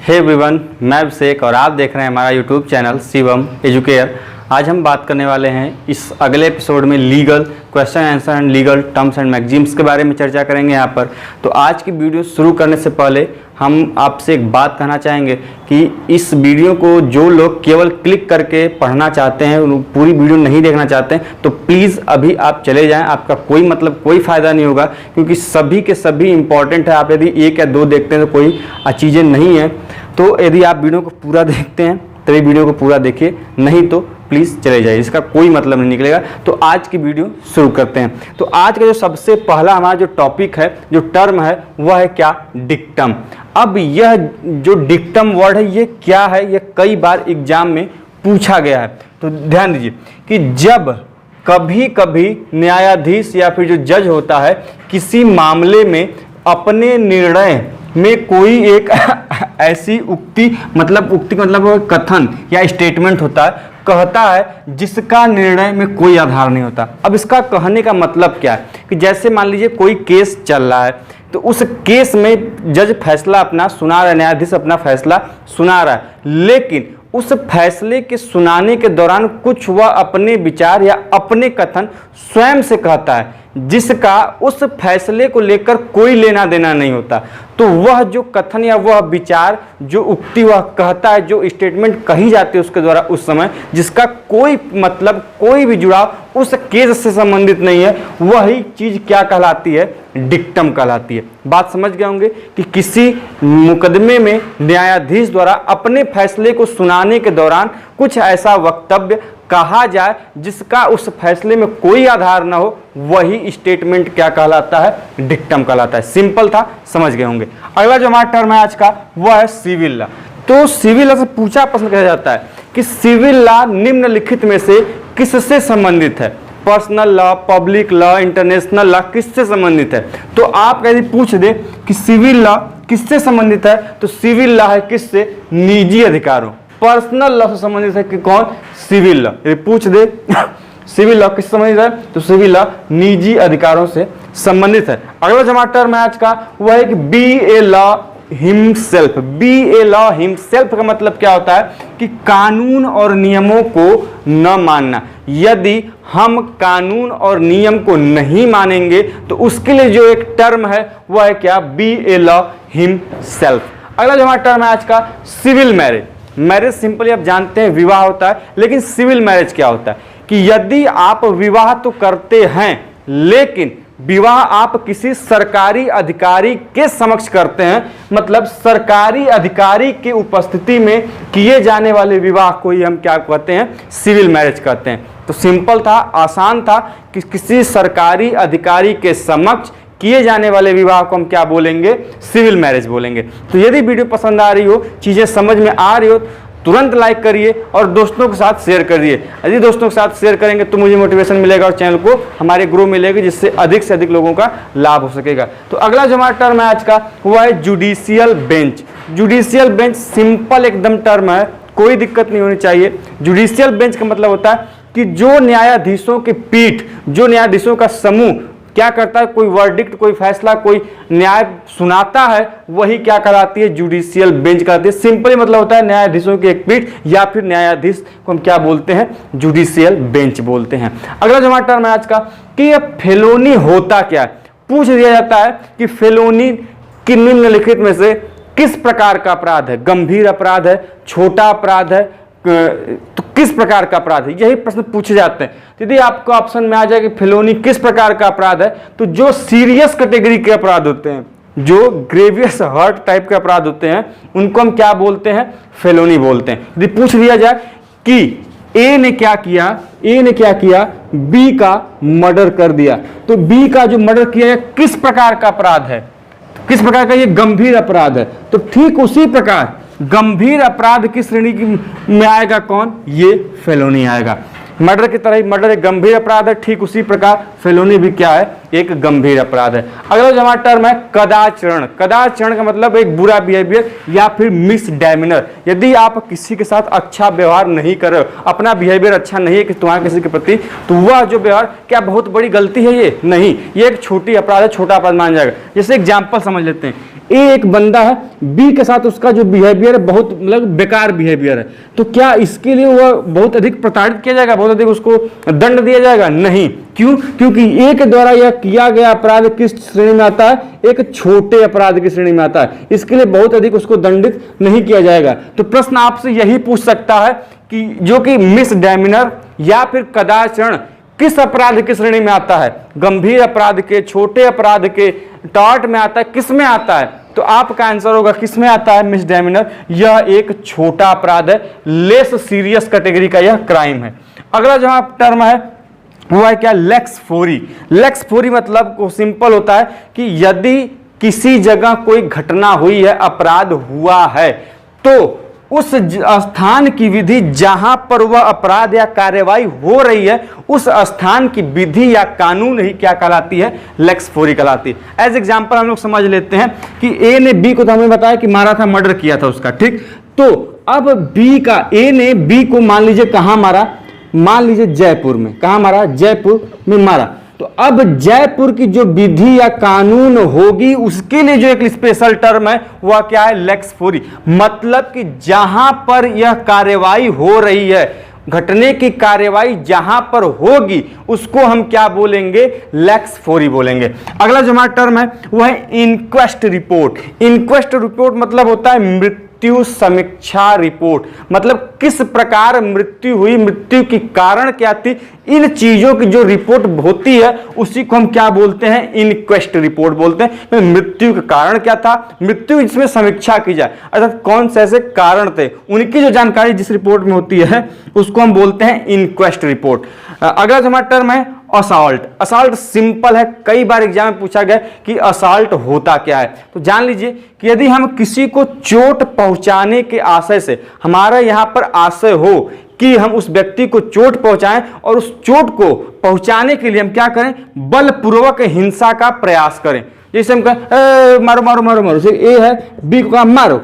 Hey everyone, मैं अभिषेक और आप देख रहे हैं हमारा यूट्यूब चैनल शिवम एजुकेयर। आज हम बात करने वाले हैं इस अगले एपिसोड में legal question answer and legal terms and maxims के बारे में चर्चा करेंगे यहाँ पर। तो आज की वीडियो शुरू करने से पहले हम आपसे एक बात कहना चाहेंगे कि इस वीडियो को जो लोग केवल क्लिक करके पढ़ना चाहते हैं, पूरी वीडियो नहीं देखना चाहते हैं, तो प्लीज़ अभी आप चले जाएं। आपका कोई फ़ायदा नहीं होगा, क्योंकि सभी के सभी इंपॉर्टेंट है। आप यदि एक या दो देखते हैं तो कोई चीज़ें नहीं है। तो यदि आप वीडियो को पूरा देखते हैं तभी वीडियो को पूरा देखिए, नहीं तो प्लीज़ चले जाइए, इसका कोई मतलब नहीं निकलेगा। तो आज की वीडियो शुरू करते हैं। तो आज का जो सबसे पहला हमारा जो टॉपिक है, जो टर्म है, वह है क्या? डिक्टम। अब यह जो डिक्टम वर्ड है ये क्या है? ये कई बार एग्जाम में पूछा गया है। तो ध्यान दीजिए कि जब कभी कभी न्यायाधीश या फिर जो जज होता है किसी मामले में अपने निर्णय में कोई एक ऐसी उक्ति मतलब कथन या स्टेटमेंट होता है, कहता है जिसका निर्णय में कोई आधार नहीं होता। अब इसका कहने का मतलब क्या है कि जैसे मान लीजिए कोई केस चल रहा है, तो उस केस में जज फैसला अपना सुना रहा है, न्यायाधीश अपना फैसला सुना रहा है, लेकिन उस फैसले के सुनाने के दौरान कुछ वह अपने विचार या अपने कथन स्वयं से कहता है जिसका उस फैसले को लेकर कोई लेना देना नहीं होता। तो वह जो कथन या वह विचार, जो उक्ति वह कहता है, जो स्टेटमेंट कही जाती है उसके द्वारा उस समय, जिसका कोई मतलब कोई भी जुड़ाव उस केस से संबंधित नहीं है, वही चीज क्या कहलाती है? डिक्टम कहलाती है। बात समझ गए होंगे कि किसी मुकदमे में न्यायाधीश द्वारा अपने फैसले को सुनाने के दौरान कुछ ऐसा वक्तव्य कहा जाए जिसका उस फैसले में कोई आधार ना हो, वही स्टेटमेंट क्या कहलाता है? डिक्टम कहलाता है। सिंपल था, समझ गए होंगे। अगला जो हमारा टर्म है आज का, वह है सिविल लॉ। तो सिविल लॉ से पूछा प्रश्न किया जाता है कि सिविल लॉ निम्नलिखित में से किससे संबंधित है? Personal law, public law, international law, किससे संबंधित है? तो आप यदि पूछ दे कि सिविल लॉ किससे संबंधित है, तो सिविल लॉ है किससे? निजी अधिकारों। पर्सनल लॉ से संबंधित है कि कौन? Civil law. यदि पूछ दे सिविल लॉ किससे संबंधित है, तो सिविल लॉ निजी अधिकारों से संबंधित है। अगला जो हमारा टर्म है आज का, वह है कि B a law himself. B a law himself का मतलब क्या होता है कि कानून और नियमों को न मानना। यदि हम कानून और नियम को नहीं मानेंगे तो उसके लिए जो एक टर्म है वह है क्या? B a law himself. अगला जो हमारा टर्म है आज का, सिविल मैरिज। मैरिज सिंपली आप जानते हैं विवाह होता है, लेकिन सिविल मैरिज क्या होता है कि यदि आप विवाह तो करते हैं, लेकिन विवाह आप किसी सरकारी अधिकारी के समक्ष करते हैं, मतलब सरकारी अधिकारी के उपस्थिति में किए जाने वाले विवाह को ही हम क्या कहते हैं? सिविल मैरिज कहते हैं। तो सिंपल था, आसान था कि किसी सरकारी अधिकारी के समक्ष किए जाने वाले विवाह को हम क्या बोलेंगे? सिविल मैरिज बोलेंगे। तो यदि वीडियो पसंद आ रही हो, चीज़ें समझ में आ रही हो, तुरंत लाइक करिए और दोस्तों के साथ शेयर करिए। यदि दोस्तों के साथ शेयर करेंगे तो मुझे मोटिवेशन मिलेगा और चैनल को हमारे ग्रो मिलेगी, जिससे अधिक से अधिक लोगों का लाभ हो सकेगा। तो अगला जो हमारा टर्म है आज का, वो है judicial bench. Judicial bench simple एकदम टर्म है, कोई दिक्कत नहीं होनी चाहिए। जुडिशियल बेंच का मतलब होता है कि जो न्यायाधीशों की पीठ, जो न्यायाधीशों का समूह क्या करता है, कोई वर्डिक्ट, कोई फैसला, कोई न्याय सुनाता है, वही क्या कहलाती है? जुडिशियल बेंच कहलाती है। सिंपली मतलब होता है न्यायाधीशों की एक पीठ या फिर न्यायाधीश को हम क्या बोलते हैं? जुडिशियल बेंच बोलते हैं। अगला जो हमारा टर्म है आज का कि यह फेलोनी होता क्या है? पूछ दिया जाता है कि फेलोनी की निम्नलिखित में से किस प्रकार का अपराध है? गंभीर अपराध है, छोटा अपराध है, तो किस प्रकार का अपराध है? यही प्रश्न पूछे जाते हैं। यदि आपको ऑप्शन में आ जाए कि फेलोनी किस प्रकार का अपराध है, तो जो सीरियस कैटेगरी के अपराध होते हैं, जो ग्रेवियस हर्ट टाइप के अपराध होते हैं, उनको हम क्या बोलते हैं? फेलोनी बोलते हैं। यदि पूछ दिया जाए कि ए ने क्या किया? बी का मर्डर कर दिया, तो बी का जो मर्डर किया है किस प्रकार का अपराध है? किस प्रकार का? ये गंभीर अपराध है। तो ठीक उसी प्रकार गंभीर अपराध की श्रेणी में आएगा कौन? ये फेलोनी आएगा। मर्डर की तरह ही मर्डर एक गंभीर अपराध है, ठीक उसी प्रकार फेलोनी भी क्या है, एक गंभीर अपराध है। अगला जो हमारा टर्म है कदाचरण। कदाचरण का मतलब एक बुरा बिहेवियर या फिर मिसडैमिनर। यदि आप किसी के साथ अच्छा व्यवहार नहीं कर रहे हो, अपना बिहेवियर अच्छा नहीं है कि तुम्हारा किसी के प्रति, तो वह जो व्यवहार क्या बहुत बड़ी गलती है? ये नहीं, ये एक छोटी अपराध है, छोटा अपराध मान जाएगा। जैसे एग्जाम्पल समझ लेते हैं, ए एक बंदा है, बी के साथ उसका जो बिहेवियर है बहुत मतलब बेकार बिहेवियर है, तो क्या इसके लिए वह बहुत अधिक प्रताड़ित किया जाएगा, बहुत अधिक उसको दंड दिया जाएगा? नहीं। क्यों? क्योंकि ए के द्वारा यह किया गया अपराध किस श्रेणी में आता है? एक छोटे अपराध की श्रेणी में आता है, इसके लिए बहुत अधिक उसको दंडित नहीं किया जाएगा। तो प्रश्न आपसे यही पूछ सकता है कि जो कि मिसडैमिनर या फिर कदाचरण किस अपराध की श्रेणी में आता है? गंभीर अपराध के, छोटे अपराध के, टॉर्ट में आता है, किस में आता है? तो आपका आंसर होगा किस में आता है? मिसडैमिनर। यह एक छोटा अपराध है, लेस सीरियस कैटेगरी का यह क्राइम है। अगला जो टर्म है वो है क्या? लेक्स फोरी। लेक्स फोरी मतलब को सिंपल होता है कि यदि किसी जगह कोई घटना हुई है, अपराध हुआ है, तो उस स्थान की विधि जहां पर वह अपराध या कार्यवाही हो रही है, उस स्थान की विधि या कानून ही क्या कहलाती है? लेक्स फोरी कहलाती है। एज एग्जांपल हम लोग समझ लेते हैं कि ए ने बी को, तो हमें बताया कि मारा था, मर्डर किया था उसका, ठीक। तो अब बी का, ए ने बी को मान लीजिए कहां मारा? मान लीजिए जयपुर में। कहां मारा? जयपुर में मारा। तो अब जयपुर की जो विधि या कानून होगी उसके लिए जो एक स्पेशल टर्म है वह क्या है? लेक्स फोरी। मतलब कि जहां पर यह कार्यवाही हो रही है, घटने की कार्यवाही जहां पर होगी, उसको हम क्या बोलेंगे? लेक्स फोरी बोलेंगे। अगला जो हमारा टर्म है वह है इंक्वेस्ट रिपोर्ट। इंक्वेस्ट रिपोर्ट मतलब होता है मृत्यु समीक्षा रिपोर्ट। मतलब किस प्रकार मृत्यु हुई, मृत्यु की कारण क्या थी, इन चीजों की जो रिपोर्ट होती है उसी को हम क्या बोलते हैं? इनक्वेस्ट रिपोर्ट बोलते हैं। मृत्यु का कारण क्या था, मृत्यु इसमें समीक्षा की जाए, अर्थात कौन से ऐसे कारण थे, उनकी जो जानकारी जिस रिपोर्ट में होती है उसको हम बोलते हैं इनक्वेस्ट रिपोर्ट। अगला जो हमारा टर्म है असॉल्ट। असॉल्ट सिंपल है, कई बार एग्जाम में पूछा गया कि असॉल्ट होता क्या है। तो जान लीजिए कि यदि हम किसी को चोट पहुंचाने के आशय से, हमारा यहां पर आशय हो कि हम उस व्यक्ति को चोट पहुंचाएं और उस चोट को पहुंचाने के लिए हम क्या करें? बलपूर्वक हिंसा का प्रयास करें। जैसे हम कहें मारो मारो मारो मारो, ए है, बी को कहा मारो,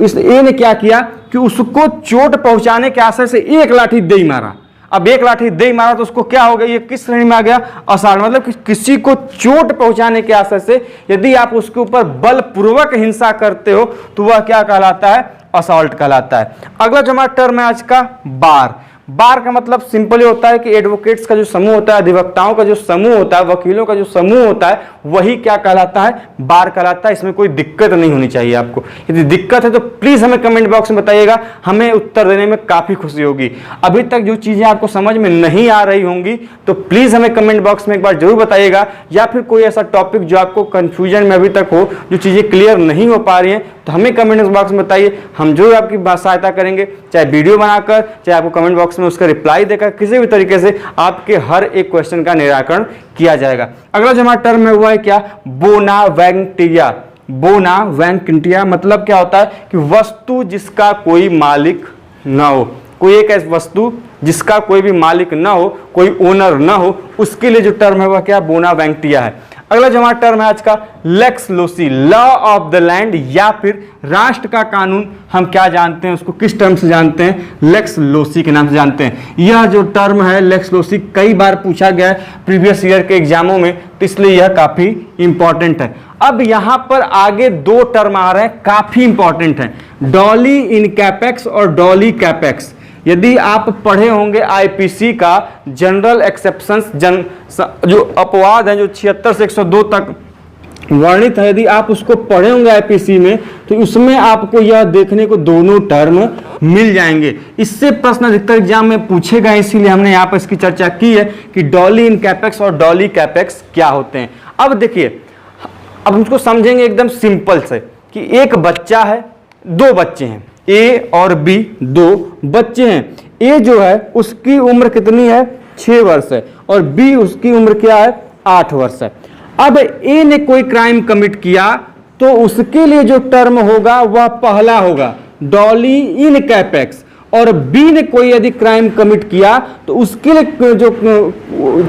इस ए ने क्या किया कि उसको चोट पहुंचाने के आशय से एक लाठी दे मारा। अब एक लाठी दे मारा तो उसको क्या हो गया? ये किस श्रेणी में आ गया? असॉल्ट। मतलब कि किसी को चोट पहुंचाने के आशय से यदि आप उसके ऊपर बलपूर्वक हिंसा करते हो तो वह क्या कहलाता है? असॉल्ट कहलाता है। अगला जो हमारा टर्म है आज का बार। बार का मतलब सिंपली होता है कि एडवोकेट्स का जो समूह होता है, अधिवक्ताओं का जो समूह होता है, वकीलों का जो समूह होता है, वही क्या कहलाता है? बार कहलाता है। इसमें कोई दिक्कत नहीं होनी चाहिए आपको। यदि दिक्कत है तो प्लीज हमें कमेंट बॉक्स में बताइएगा, हमें उत्तर देने में काफी खुशी होगी। अभी तक जो चीजें आपको समझ में नहीं आ रही होंगी तो प्लीज हमें कमेंट बॉक्स में एक बार जरूर बताइएगा, या फिर कोई ऐसा टॉपिक जो आपको कंफ्यूजन में अभी तक हो, जो चीजें क्लियर नहीं हो पा रही हैं, तो हमें कमेंट बॉक्स में बताइए। हम जरूर आपकी सहायता करेंगे, चाहे वीडियो बनाकर, चाहे आपको कमेंट बॉक्स में उसका रिप्लाई देकर, किसी भी तरीके से आपके हर एक क्वेश्चन का निराकरण किया जाएगा। अगला जो हमारा टर्म है वो है क्या? बोनावेंटिया। बोनावेंटिया मतलब क्या होता है कि वस्तु जिसका कोई मालिक ना हो। कोई एक ऐसी वस्तु जिसका कोई भी मालिक ना हो, कोई ओनर ना हो, उसके लिए जो टर्म है वह क्या? बोनावेंटिया है। अगला जो हमारा टर्म है आज का lex loci. Law of the land या फिर राष्ट्र का कानून हम क्या जानते हैं, उसको किस टर्म से जानते हैं? लेक्स लोसी के नाम से जानते हैं। यह जो टर्म है लेक्स लोसी कई बार पूछा गया है प्रीवियस ईयर के एग्जामों में, तो इसलिए यह काफी इंपॉर्टेंट है। अब यहां पर आगे दो टर्म आ रहे हैं, काफी इंपॉर्टेंट है, डॉली इन कैपेक्स और डॉली कैपेक्स। यदि आप पढ़े होंगे आईपीसी का जनरल एक्सेप्शंस, जो अपवाद है जो 76 से 102 तक वर्णित है, यदि आप उसको पढ़े होंगे आईपीसी में तो उसमें आपको यह देखने को दोनों टर्म मिल जाएंगे। इससे प्रश्न अधिकतर एग्जाम में पूछे गए, इसीलिए हमने यहाँ पर इसकी चर्चा की है कि डॉली इन कैपेक्स और डॉली कैपेक्स क्या होते हैं। अब देखिए, अब हम उसको समझेंगे एकदम सिंपल से कि एक बच्चा है, दो बच्चे हैं, ए और बी, दो बच्चे हैं। ए जो है उसकी उम्र कितनी है? 6 वर्ष है, और बी उसकी उम्र क्या है? 8 वर्ष है। अब ए ने कोई क्राइम कमिट किया तो उसके लिए जो टर्म होगा वह पहला होगा डॉली इन कैपेक्स, और बी ने कोई यदि क्राइम कमिट किया तो उसके लिए जो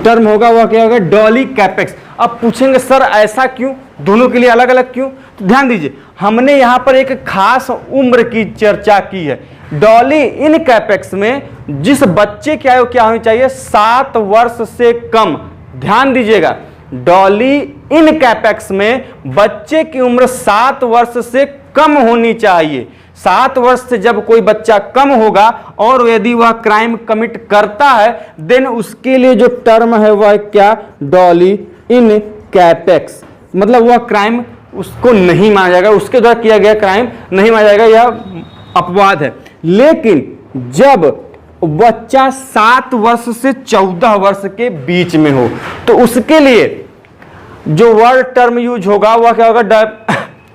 टर्म होगा वह क्या होगा, डॉली कैपेक्स। अब पूछेंगे सर ऐसा क्यों, दोनों के लिए अलग अलग क्यों? तो ध्यान दीजिए, हमने यहां पर एक खास उम्र की चर्चा की है। डॉली इन कैपेक्स में जिस बच्चे की आयु क्या होनी चाहिए, 7 वर्ष से कम। ध्यान दीजिएगा, डॉली इन कैपेक्स में बच्चे की उम्र 7 वर्ष से कम होनी चाहिए। 7 वर्ष से जब कोई बच्चा कम होगा और यदि वह क्राइम कमिट करता है, देन उसके लिए जो टर्म है वह क्या, डॉली इन कैपेक्स। मतलब वह क्राइम उसको नहीं माना जाएगा, उसके द्वारा किया गया क्राइम नहीं माना जाएगा, यह अपवाद है। लेकिन जब बच्चा 7 वर्ष से 14 वर्ष के बीच में हो तो उसके लिए जो वर्ड टर्म यूज होगा वह क्या होगा,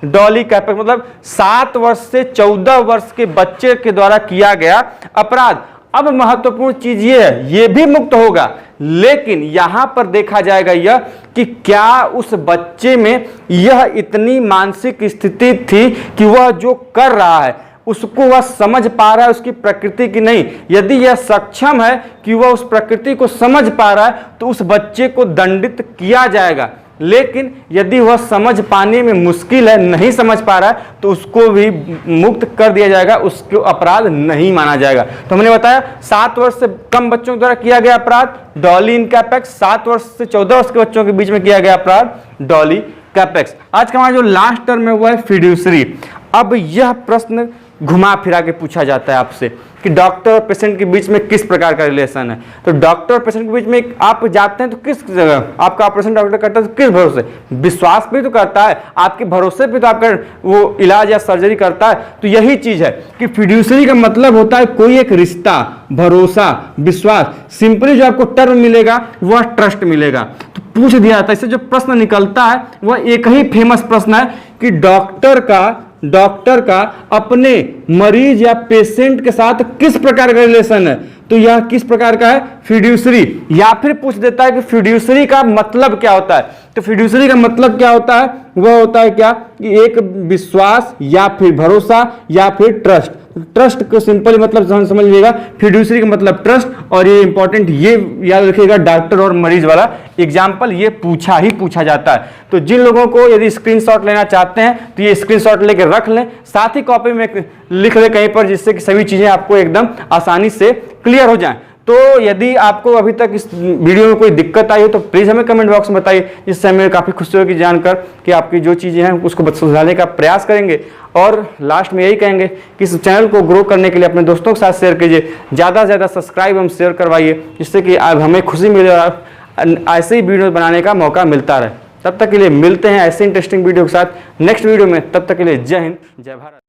डॉली कैपेक्स। मतलब 7 वर्ष से 14 वर्ष के बच्चे के द्वारा किया गया अपराध। अब महत्वपूर्ण चीज ये है, ये भी मुक्त होगा, लेकिन यहां पर देखा जाएगा यह कि क्या उस बच्चे में यह इतनी मानसिक स्थिति थी कि वह जो कर रहा है उसको वह समझ पा रहा है, उसकी प्रकृति की नहीं। यदि यह सक्षम है कि वह उस प्रकृति को समझ पा रहा है तो उस बच्चे को दंडित किया जाएगा। लेकिन यदि वह समझ पाने में मुश्किल है, नहीं समझ पा रहा है, तो उसको भी मुक्त कर दिया जाएगा, उसको अपराध नहीं माना जाएगा। तो हमने बताया 7 वर्ष से कम बच्चों द्वारा किया गया अपराध डॉली इन कैपेक्स, 7 वर्ष से 14 वर्ष के बच्चों के बीच में किया गया अपराध डॉली कैपेक्स। आज का हमारा जो लास्ट टर्म है वो है फिड्यूसरी। अब यह प्रश्न घुमा फिरा के पूछा जाता है आपसे कि डॉक्टर और पेशेंट के बीच में किस प्रकार का रिलेशन है। तो डॉक्टर और पेशेंट के बीच में आप जाते हैं तो किस जगह आपका ऑपरेशन डॉक्टर करता है, तो किस भरोसे, विश्वास भी तो करता है, आपके भरोसे पे तो आपका वो इलाज या सर्जरी करता है। तो यही चीज है कि फिड्यूसरी का मतलब होता है कोई एक रिश्ता, भरोसा, विश्वास। सिंपली जो आपको टर्म मिलेगा वह ट्रस्ट मिलेगा। तो पूछ दिया जाता है, इससे जो प्रश्न निकलता है वह एक ही फेमस प्रश्न है कि डॉक्टर का अपने मरीज या पेशेंट के साथ किस प्रकार का रिलेशन है। तो यह किस प्रकार का है, फिड्यूसरी। या फिर पूछ देता है कि फिड्यूसरी का मतलब क्या होता है। तो फिड्यूसरी का मतलब क्या होता है, वह होता है क्या कि एक विश्वास या फिर भरोसा या फिर ट्रस्ट। ट्रस्ट को सिंपली मतलब समझ लीजिएगा, फिड्यूसरी का मतलब ट्रस्ट। और ये इंपॉर्टेंट, ये याद रखिएगा, डॉक्टर और मरीज वाला एग्जाम्पल ये पूछा जाता है। तो जिन लोगों को यदि स्क्रीनशॉट लेना चाहते हैं तो ये स्क्रीनशॉट लेके रख लें, साथ ही कॉपी में लिख लें कहीं पर, जिससे कि सभी चीजें आपको एकदम आसानी से क्लियर हो जाएं। तो यदि आपको अभी तक इस वीडियो में कोई दिक्कत आई हो तो प्लीज़ हमें कमेंट बॉक्स में बताइए, जिससे हमें काफ़ी खुशी होगी जानकर कि आपकी जो चीज़ें हैं उसको सुधारने का प्रयास करेंगे। और लास्ट में यही कहेंगे कि इस चैनल को ग्रो करने के लिए अपने दोस्तों के साथ शेयर कीजिए, ज़्यादा से ज़्यादा सब्सक्राइब एवं शेयर करवाइए, जिससे कि अब हमें खुशी मिले और ऐसे ही वीडियो बनाने का मौका मिलता रहे। तब तक के लिए मिलते हैं ऐसे इंटरेस्टिंग वीडियो के साथ नेक्स्ट वीडियो में। तब तक के लिए जय हिंद, जय भारत।